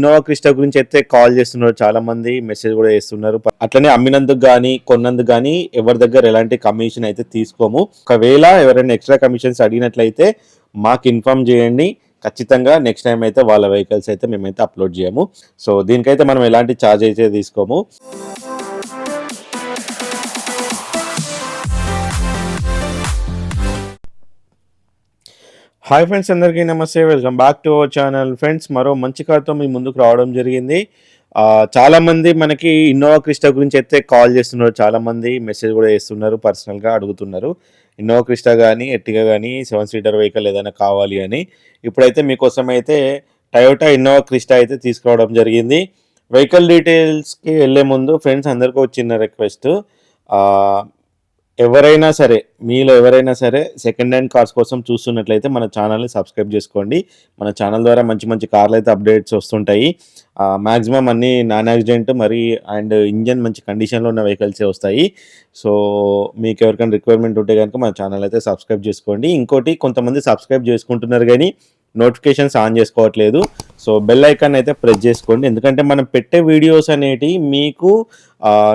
Innova Crysta గురించి అయితే call చేస్తున్నారు, చాలా మంది మెసేజ్ కూడా చేస్తున్నారు. అట్లనే అమ్మినందుకు కానీ కొన్నందుకు కానీ ఎవరి దగ్గర ఎలాంటి కమిషన్ అయితే తీసుకోము. ఒకవేళ ఎవరైనా ఎక్స్ట్రా కమిషన్స్ అడిగినట్లయితే మాకు ఇన్ఫార్మ్ చేయండి. ఖచ్చితంగా నెక్స్ట్ టైం అయితే వాళ్ళ వెహికల్స్ అయితే మేమైతే అప్లోడ్ చేయము. సో దీనికైతే మనం ఎలాంటి ఛార్జ్ అయితే తీసుకోము. హాయ్ ఫ్రెండ్స్, అందరికీ నమస్తే. Welcome back to our channel. Friends, మరో మంచి కార్తో మీ ముందుకు రావడం జరిగింది. చాలామంది మనకి ఇన్నోవా క్రిస్టా గురించి అయితే కాల్ చేస్తున్నారు, చాలామంది మెసేజ్ కూడా చేస్తున్నారు, పర్సనల్గా అడుగుతున్నారు. ఇన్నోవా క్రిస్టా కానీ ఎర్టిగా కానీ 7 సీటర్ వెహికల్ ఏదైనా కావాలి అని. ఇప్పుడైతే మీకోసం అయితే టయోటా ఇన్నోవా క్రిస్టా అయితే తీసుకురావడం జరిగింది. వెహికల్ డీటెయిల్స్కి వెళ్ళే ముందు ఫ్రెండ్స్ అందరికీ చిన్న రిక్వెస్ట్, ఎవరైనా సరే మీలో ఎవరైనా సరే సెకండ్ హ్యాండ్ కార్స్ కోసం చూస్తున్నట్లయితే మన ఛానల్ని సబ్స్క్రైబ్ చేసుకోండి. మన ఛానల్ ద్వారా మంచి మంచి కార్లు అయితే అప్డేట్స్ వస్తుంటాయి. మ్యాక్సిమం అన్నీ నాన్ యాక్సిడెంట్ అండ్ ఇంజన్ మంచి కండిషన్లో ఉన్న వెహికల్సే వస్తాయి. సో మీకు ఎవరికైనా రిక్వైర్మెంట్ ఉంటే కనుక మన ఛానల్ అయితే సబ్స్క్రైబ్ చేసుకోండి. ఇంకోటి, కొంతమంది సబ్స్క్రైబ్ చేసుకుంటున్నారు కానీ నోటిఫికేషన్స్ ఆన్ చేసుకోవట్లేదు. సో బెల్ ఐకాన్ అయితే ప్రెస్ చేసుకోండి, ఎందుకంటే మనం పెట్టే వీడియోస్ అనేటివి మీకు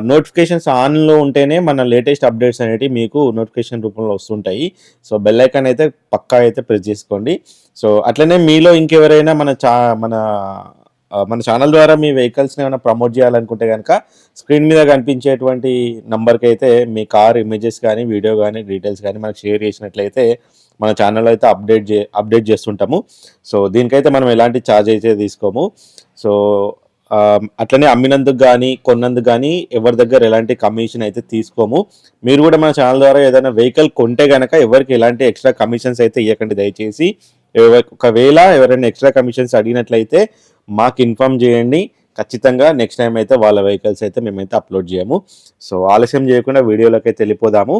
నోటిఫికేషన్స్ ఆన్లో ఉంటేనే మన లేటెస్ట్ అప్డేట్స్ అనేటివి మీకు నోటిఫికేషన్ రూపంలో వస్తుంటాయి. సో బెల్ ఐకాన్ అయితే పక్కా అయితే ప్రెస్ చేసుకోండి. సో అట్లనే మీలో ఇంకెవరైనా మన ఛానల్ ద్వారా మీ వెహికల్స్ని ఏమైనా ప్రమోట్ చేయాలనుకుంటే కనుక స్క్రీన్ మీద కనిపించేటువంటి నంబర్కి అయితే మీ కార్ ఇమేజెస్ కానీ వీడియో కానీ డీటెయిల్స్ కానీ మనకు షేర్ చేసినట్లయితే మన ఛానల్లో అయితే అప్డేట్ చేస్తుంటాము. సో దీనికైతే మనం ఎలాంటి ఛార్జ్ అయితే తీసుకోము. సో అట్లనే అమ్మినందుకు కానీ కొన్నందుకు కానీ ఎవరి దగ్గర ఎలాంటి కమిషన్ అయితే తీసుకోము. మీరు కూడా మన ఛానల్ ద్వారా ఏదైనా వెహికల్ కొంటే కనుక ఎవరికి ఎలాంటి ఎక్స్ట్రా కమిషన్స్ అయితే ఇవ్వకండి దయచేసి. ఒకవేళ ఎవరైనా ఎక్స్ట్రా కమిషన్స్ అడిగినట్లయితే మాకు ఇన్ఫార్మ్ చేయండి. ఖచ్చితంగా నెక్స్ట్ టైం అయితే వాళ్ళ వెహికల్స్ అయితే మేమైతే అప్లోడ్ చేయము. సో ఆలస్యం చేయకుండా వీడియోలోకి అయితే వెళ్ళిపోదాము.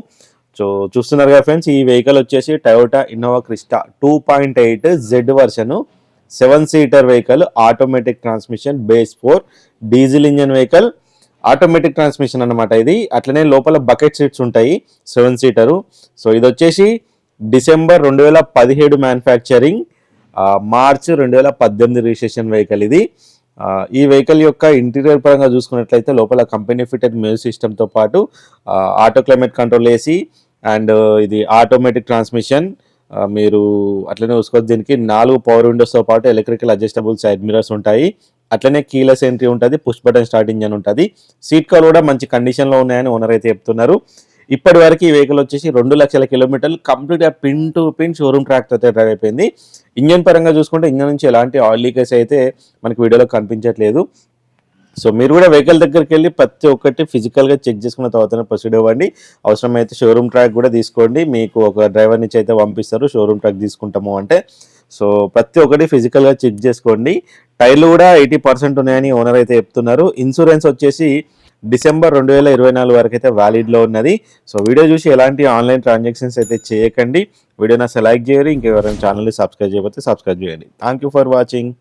సో చూస్తున్నారు కదా ఫ్రెండ్స్, ఈ వెహికల్ వచ్చేసి Toyota Innova Crysta 2.8 Z వర్షను, 7 seater vehicle, automatic transmission, base 4 diesel engine vehicle, automatic transmission అనమాట ఇది. అట్లనే లోపల బకెట్ సీట్స్ ఉంటాయి, 7 సీటరు. సో ఇది వచ్చేసి December 2017 manufacturing, March 2018 registration vehicle ఇది. ఈ వెహికల్ యొక్క ఇంటీరియర్ పరంగా చూసుకున్నట్లయితే లోపల కంపెనీ ఫిటెడ్ మ్యూజిక్ సిస్టమ్తో పాటు auto climate control AC and ఇది ఆటోమేటిక్ ట్రాన్స్మిషన్ మీరు అట్లనే చూసుకోవచ్చు. దీనికి 4 పవర్ విండోస్తో పాటు ఎలక్ట్రికల్ అడ్జస్టబుల్ సైడ్ మిరర్స్ ఉంటాయి. అట్లనే కీలెస్ ఎంట్రీ ఉంటుంది, పుష్ బటన్ స్టార్ట్ ఇంజన్ ఉంటుంది. సీట్ కవర్ కూడా మంచి కండిషన్లో ఉన్నాయని ఓనర్ అయితే చెప్తున్నారు. ఇప్పటి వరకు ఈ వెహికల్ వచ్చేసి 2 లక్షల కిలోమీటర్లు కంప్లీట్గా pin to pin showroom track అయితే డ్రైవ్ అయిపోయింది. ఇంజన్ పరంగా చూసుకుంటే ఇంజన్ నుంచి ఎలాంటి ఆయిల్ లీకేజ్ అయితే మనకి వీడియోలో కనిపించట్లేదు. సో మీరు కూడా వెహికల్ దగ్గరికి వెళ్ళి ప్రతి ఒక్కటి ఫిజికల్గా చెక్ చేసుకున్న తర్వాతనే ప్రొసీడ్ అవ్వండి. అవసరమైతే షోరూమ్ ట్రాక్ కూడా తీసుకోండి, మీకు ఒక డ్రైవర్ నుంచి అయితే పంపిస్తారు షోరూమ్ ట్రాక్ తీసుకుంటాము అంటే. సో ప్రతి ఒక్కటి ఫిజికల్గా చెక్ చేసుకోండి. టైర్లు కూడా 80% ఉన్నాయని ఓనర్ అయితే చెప్తున్నారు. ఇన్సూరెన్స్ వచ్చేసి డిసెంబర్ 2024 వరకు అయితే వ్యాలిడ్లో ఉన్నది. సో వీడియో చూసి ఎలాంటి ఆన్లైన్ ట్రాన్సాక్షన్స్ అయితే చేయకండి. వీడియో నా లైక్ చేయరు, ఇంకెవరైనా ఛానల్ని సబ్స్క్రైబ్ చేయకపోతే సబ్స్క్రైబ్ చేయండి. Thank you for watching.